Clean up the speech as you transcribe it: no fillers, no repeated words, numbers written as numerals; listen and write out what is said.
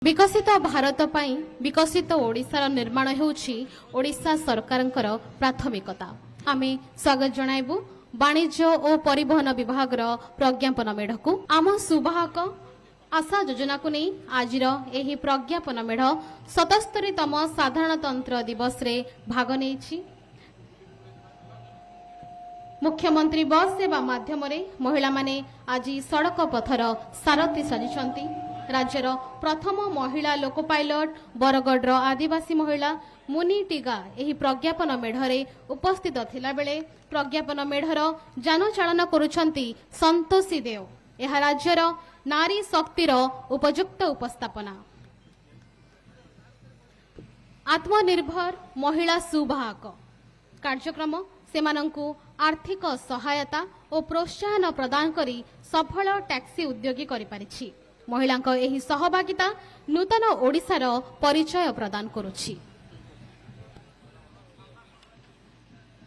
विकसित भारत पाई विकसित ओडिशार निर्माण हेउछि ओडिशा सरकारंकर प्राथमिकता। आमे स्वागत जणाइबु वाणिज्य और परिवहन विभाग प्रज्ञापन मेढ़ को। आम सुवाहक आशा योजना को नहीं आज एही प्रज्ञापन मेढ़ 77तम साधारणतंत्र दिवस रे भाग नेछि। मुख्यमंत्री बस सेवा माध्यम महिला माने आज सड़क पथर सारथी साजिछंती। राज्यर प्रथम महिला लोको पायलट बरगढ़ आदिवासी महिला मुनि टिगा एही प्रज्ञापन मेढ़रे उपस्थित थिला बेले प्रज्ञापन मेढ़र जानचालन करुछंती संतोषी देव। यह राज्यर नारी शक्तिर उपयुक्त उपस्थापना। आत्मनिर्भर महिला सुवाहक कार्यक्रम सेमानंकु आर्थिक सहायता और प्रोत्साहन प्रदान करी सफल टैक्सी उद्योगी करि पारिछि। महिलांक एही सहभागिता नूतन ओडिशार परिचय प्रदान करुछि।